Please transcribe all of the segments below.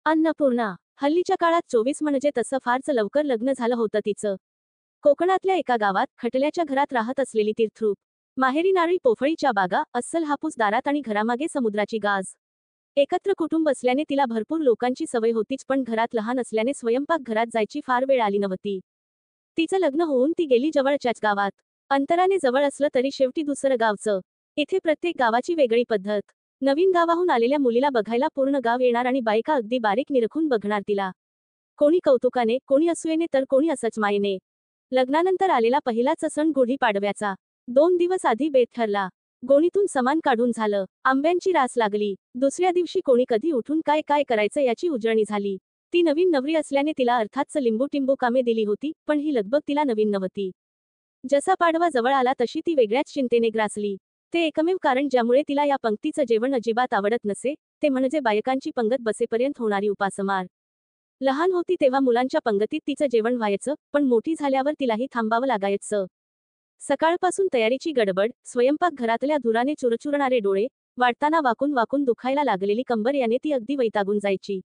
अन्नपूर्णा. हल्लीच्या काळात 24 म्हणजे तसं फारच लवकर लग्न झालं होतं तिचं. कोकणातल्या एका गावात खटल्याच्या घरात राहत असलेली तीर्थरूप. माहेरी नारळी पोफळीच्या बागा, अस्सल हापूस दारात आणि घरामागे समुद्राची गाज. एकत्र कुटुंब असल्याने तिला भरपूर लोकांची सवय होतीच, पण घरात लहान असल्याने स्वयंपाकघरात जायची फार वेळ आली नव्हती. तिचं लग्न होऊन ती गेली जवळच्याच गावात. अंतराने जवळ असलं तरी शेवटी दुसरं गावचं. इथे प्रत्येक गावाची वेगळी पद्धत. नवीन गावाहून आलेल्या मुलीला बघायला पूर्ण गाव येणार आणि बायका अगदी बारीक निरखून बघणार तिला. कोणी कौतुकाने, कोणी असूयेने तर कोणी असंच मायेने. लग्नानंतर आलेला पहिलाच सण गुढी पाडव्याचा. 2 दिवस आधी बेत ठरला. गोणीतून सामान काढून झालं. आंब्यांची रास लागली. दुसऱ्या दिवशी कोणी कधी उठून काय काय करायचं याची उजळणी झाली. ती नवीन नवरी असल्याने तिला अर्थातच लिंबू कामे दिली होती, पण ही लगबग तिला नवीन नव्हती. जसा पाडवा जवळ आला तशी ती वेगळ्याच चिंतेने ग्रासली. ते एकमेव कारण ज्यामुळे तिला या पंक्तीचं जेवण अजिबात आवडत नसे, ते म्हणजे बायकांची पंगत बसेपर्यंत होणारी उपासमार. लहान होती तेव्हा मुलांच्या पंगतीत तिचं जेवण व्हायचं, पण मोठी झाल्यावर तिलाही थांबावं लागायचं. सकाळपासून तयारीची गडबड, स्वयंपाकघरातल्या धुराने चुरचुरणारे डोळे, वाटताना वाकून वाकून दुखायला लागलेली कंबर याने ती अगदी वैतागून जायची.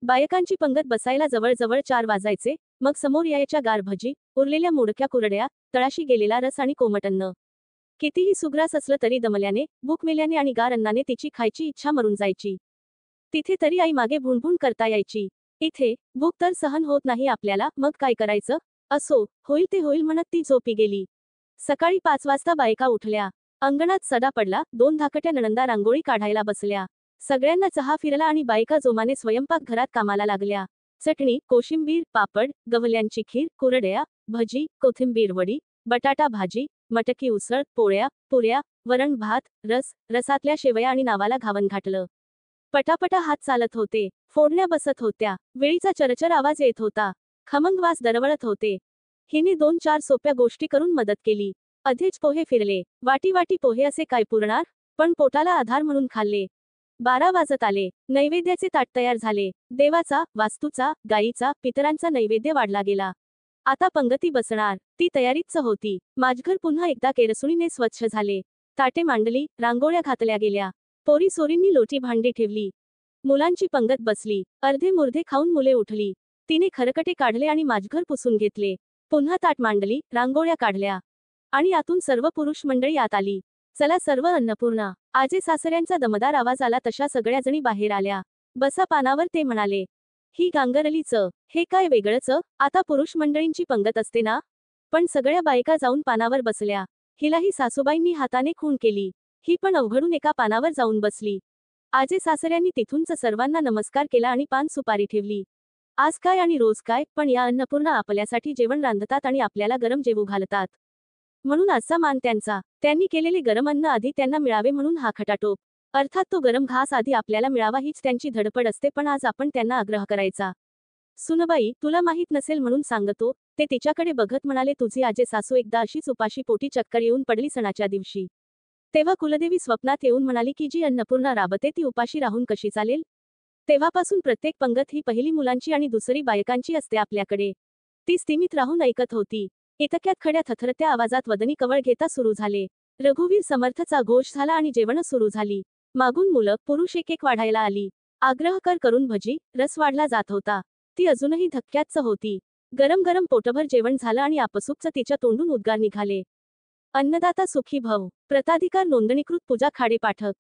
बायकांची पंगत बसायला जवळजवळ 4 वाजायचे, मग समोर यायच्या गार भजी, उरलेल्या मोडक्या कुरड्या, तळाशी गेलेला रस आणि कोमट अन्न. कितीही सुग्रास असलं तरी दमल्याने, भूक मेल्याने आणि गार अन्नाने तिची खायची इच्छा मरून जायची. तिथे तरी आई मागे भुणभुण करता यायची. इथे भूक तर सहन होत नाही आपल्याला, मग काय करायचं? असो, होईल ते होईल म्हणत ती झोपी गेली. सकाळी 5 वाजता बायका उठल्या. अंगणात सडा पडला. 2 धाकट्या नणंदा रांगोळी काढायला बसल्या. सगळ्यांना चहा फिरला आणि बायका जोमाने स्वयंपाकघरात कामाला लागल्या. चटणी, कोशिंबीर, पापड, गव्हाल्यांची खीर, कुरड्या, भजी, कोथिंबीर वडी, बटाटा भाजी, मटकी उसळ, पोळ्या, पुऱ्या, वरण भात, रसातल्या शेवया आणि नावाला घावन घातलं. पटापटा हात चालत होते. फोडण्या बसत होत्या. वेळीचा चरचर आवाज येत होता. खमंग वास दरवळत होते. हिने 2-4 सोप्या गोष्टी करून मदत केली. अधेच पोहे फिरले. वाटी वाटी पोहे असे काय पुरणार? पण पोटाला आधार म्हणून खाल्ले. 12 वाजत आले. नैवेद्याचे ताट तयार झाले. देवाचा, वास्तूचा, गाईचा, पितरांचा नैवेद्य वाढला गेला. आता पंगती बसणार. ती तयारीच होती. माझघर पुन्हा एकदा केरसुणीने स्वच्छ झाले. ताटे मांडली, रांगोळ्या घातल्या गेल्या. पोरी सोरींनी लोटी भांडी ठेवली. मुलांची पंगत बसली. अर्धे मुर्धे खाऊन मुले उठली. तिने खरकटे काढले आणि माझघर पुसून घेतले. पुन्हा ताट मांडली, रांगोळ्या काढल्या. आणि आतून सर्व पुरुष मंडळी आत आली. चला सर्व अन्नपूर्णा. आजे सासऱ्यांचा दमदार आवाज आला तशा सगळ्या जणी बाहेर आल्या. बसा पानावर, ते म्हणाले. ही गांगरलीच. हे काय वेगळंच? आता पुरुष मंडळींची पंगत असते ना? पण सगळ्या बायका जाऊन पानावर बसल्या. हिलाही सासूबाईंनी हाताने खूण केली. ही पण अवघडून एका पानावर जाऊन बसली. आजे सासऱ्यांनी तिथूनच सर्वांना नमस्कार केला आणि पान सुपारी ठेवली. आज काय आणि रोज काय, पण या अन्नपूर्णा आपल्यासाठी जेवण रांधतात आणि आपल्याला गरम जेवू घालतात. म्हणून आजचा मान त्यांचा. त्यांनी केलेले गरम अन्न आधी त्यांना मिळावे म्हणून हा खटाटोप. अर्थात तो गरम घास आधी आपल्याला मिळावा हीच त्यांची धडपड असते, पण आज आपण त्यांना आग्रह करायचा. सुनबाई, तुला माहीत नसेल म्हणून सांगतो, ते तिच्याकडे बघत म्हणाले. तुझी आजे सासू एकदा अशीच उपाशी पोटी चक्कर येऊन पडली सणाच्या दिवशी. तेव्हा कुलदेवी स्वप्नात येऊन म्हणाली की जी अन्नपूर्णा राबते ती उपाशी राहून कशी चालेल? तेव्हापासून प्रत्येक पंगत ही पहिली मुलांची आणि दुसरी बायकांची असते आपल्याकडे. ती स्थिमित राहून ऐकत होती. इतक्यात खड्या थरथरत्या आवाजात वदनी कवळ घेता सुरू झाले. रघुवीर समर्थचा घोष झाला आणि जेवण सुरू झाली. मागून मुलं, पुरुष एक एक वाढायला आली. आग्रह करून भजी, रस वाढला जात होता. ती अजूनही धक्क्याच होती. गरम गरम पोटभर जेवण झालं आणि आपसुकच तिच्या तोंडून उद्गार निघाले. अन्नदाता सुखी भव. प्रताधिकार नोंदणीकृत पूजा खाडे पाठक.